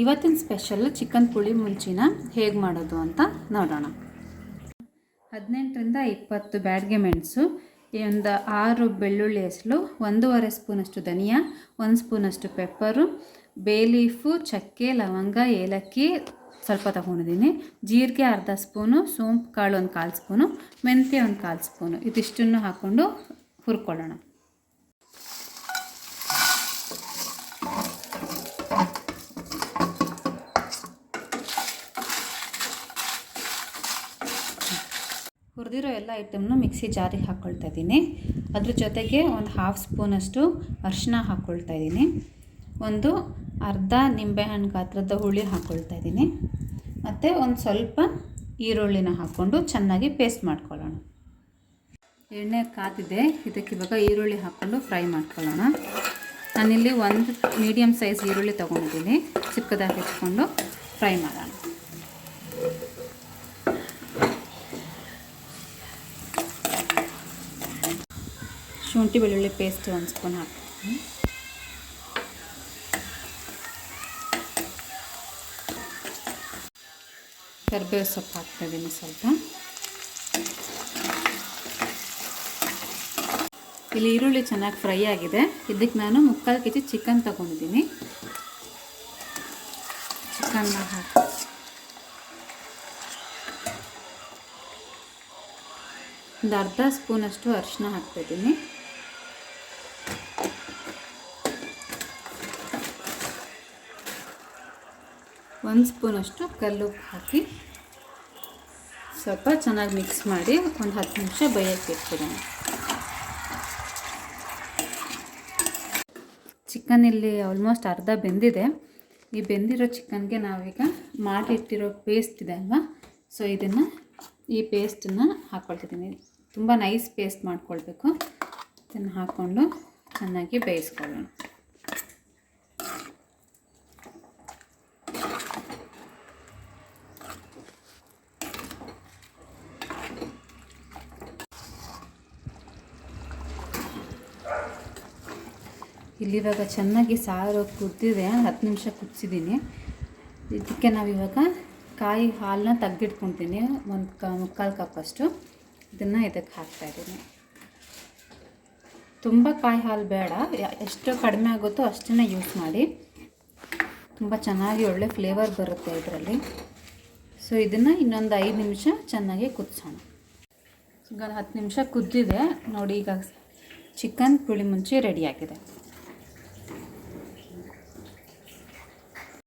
ಇವತ್ತಿನ special chicken ಪುಳಿ ಮುಂಚಿನ ಹೇಗೆ ಮಾಡೋದು ಅಂತ ನೋಡೋಣ. 18ರಿಂದ 20 ಬ್ಯಾಡಗೆ ಮೆಣಸು, ಒಂದು 6 ಬೆಳ್ಳುಳ್ಳಿ ಹೆಸರು, 1.5 ಸ್ಪೂನಷ್ಟು ಧನಿಯಾ, 1 ಸ್ಪೂನಷ್ಟು ಪೆಪ್ಪರು, ಬೇ ಲೀಫು, ಚಕ್ಕೆ, ಲವಂಗ, ಏಲಕ್ಕಿ ಸ್ವಲ್ಪ ತೊಗೊಂಡಿದ್ದೀನಿ, ಜೀರಿಗೆ ಅರ್ಧ ಸ್ಪೂನು, ಸೋಂಪು ಕಾಳು 1/4 ಸ್ಪೂನು, ಮೆಂತ್ಯ 1/4 ಸ್ಪೂನು. ಇದಿಷ್ಟನ್ನು ಹಾಕ್ಕೊಂಡು ಹುರ್ಕೊಳ್ಳೋಣ. ಹುರಿದಿರೋ ಎಲ್ಲ ಐಟಮ್ನು ಮಿಕ್ಸಿ ಜಾರಿಗೆ ಹಾಕ್ಕೊಳ್ತಾ ಇದ್ದೀನಿ. ಅದ್ರ ಜೊತೆಗೆ ಒಂದು 1/2 ಸ್ಪೂನಷ್ಟು ಅರಿಶಿನ ಹಾಕ್ಕೊಳ್ತಾ ಇದ್ದೀನಿ. ಒಂದು ಅರ್ಧ ನಿಂಬೆಹಣ್ಣು ಗಾತ್ರದ ಹುಳಿ ಹಾಕ್ಕೊಳ್ತಾ ಇದ್ದೀನಿ. ಮತ್ತು ಒಂದು ಸ್ವಲ್ಪ ಈರುಳ್ಳಿನ ಹಾಕ್ಕೊಂಡು ಚೆನ್ನಾಗಿ ಪೇಸ್ಟ್ ಮಾಡ್ಕೊಳ್ಳೋಣ. ಎಣ್ಣೆ ಕಾದಿದೆ, ಇದಕ್ಕೆ ಇವಾಗ ಈರುಳ್ಳಿ ಹಾಕ್ಕೊಂಡು ಫ್ರೈ ಮಾಡ್ಕೊಳ್ಳೋಣ. ನಾನಿಲ್ಲಿ ಒಂದು ಮೀಡಿಯಮ್ ಸೈಜ್ ಈರುಳ್ಳಿ ತೊಗೊಂಡಿದ್ದೀನಿ, ಚಿಕ್ಕದಾಗಿ ಹೆಚ್ಚಿಕೊಂಡು ಫ್ರೈ ಮಾಡೋಣ. ಶುಂಠಿ ಬೆಳ್ಳುಳ್ಳಿ ಪೇಸ್ಟ್ 1 ಸ್ಪೂನ್ ಹಾಕ್ತೀನಿ. ಕರಿಬೇವು ಸೊಪ್ಪು ಹಾಕ್ತಾಯಿದ್ದೀನಿ ಸ್ವಲ್ಪ. ಇಲ್ಲಿ ಈರುಳ್ಳಿ ಚೆನ್ನಾಗಿ ಫ್ರೈ ಆಗಿದೆ. ಇದಕ್ಕೆ ನಾನು 3/4 kg ಚಿಕನ್ ತೊಗೊಂಡಿದ್ದೀನಿ. ಚಿಕನ್ನ ಹಾಕಿ ಒಂದು ಅರ್ಧ ಸ್ಪೂನಷ್ಟು ಅರಿಶಿನ ಹಾಕ್ತಾಯಿದ್ದೀನಿ. ಒಂದು ಸ್ಪೂನಷ್ಟು ಕಲ್ಲುಪ್ಪು ಹಾಕಿ ಸ್ವಲ್ಪ ಚೆನ್ನಾಗಿ ಮಿಕ್ಸ್ ಮಾಡಿ ಒಂದು 10 ನಿಮಿಷ ಬೇಯಕ್ಕೆ ಇಟ್ಬಿಡೋಣ. ಚಿಕನ್ ಇಲ್ಲಿ ಆಲ್ಮೋಸ್ಟ್ ಅರ್ಧ ಬೆಂದಿದೆ. ಈ ಬೆಂದಿರೋ ಚಿಕನ್ಗೆ ನಾವೀಗ ಮಾಡಿಟ್ಟಿರೋ ಪೇಸ್ಟ್ ಇದೆ ಅಲ್ವಾ, ಸೊ ಈ ಪೇಸ್ಟನ್ನು ಹಾಕ್ಕೊಳ್ತಿದ್ದೀನಿ. ತುಂಬ ನೈಸ್ ಪೇಸ್ಟ್ ಮಾಡ್ಕೊಳ್ಬೇಕು. ಇದನ್ನು ಹಾಕ್ಕೊಂಡು ಚೆನ್ನಾಗಿ ಬೇಯಿಸ್ಕೊಳ್ಳೋಣ. ಇಲ್ಲಿವಾಗ ಚೆನ್ನಾಗಿ ಸಾರು ಕುದ್ದಿದೆ, 10 ನಿಮಿಷ ಕುದಿಸಿದ್ದೀನಿ. ಇದಕ್ಕೆ ನಾವಿವಾಗ ಕಾಯಿ ಹಾಲನ್ನ ತೆಗೆದಿಟ್ಕೊತೀನಿ, 1/4 ಕಪ್ಪಷ್ಟು. ಇದನ್ನು ಇದಕ್ಕೆ ಹಾಕ್ತಾಯಿದ್ದೀನಿ. ತುಂಬ ಕಾಯಿ ಹಾಲು ಬೇಡ, ಎಷ್ಟು ಕಡಿಮೆ ಆಗುತ್ತೋ ಅಷ್ಟನ್ನೇ ಯೂಸ್ ಮಾಡಿ. ತುಂಬ ಚೆನ್ನಾಗಿ ಒಳ್ಳೆ ಫ್ಲೇವರ್ ಬರುತ್ತೆ ಇದರಲ್ಲಿ. ಸೊ ಇದನ್ನು ಇನ್ನೊಂದು 5 ನಿಮಿಷ ಚೆನ್ನಾಗಿ ಕುದಿಸೋಣ. ಈಗ 10 ನಿಮಿಷ ಕುದ್ದಿದೆ ನೋಡಿ. ಈಗ ಚಿಕನ್ ಪುಳಿ ಮುಂಚಿ ರೆಡಿಯಾಗಿದೆ.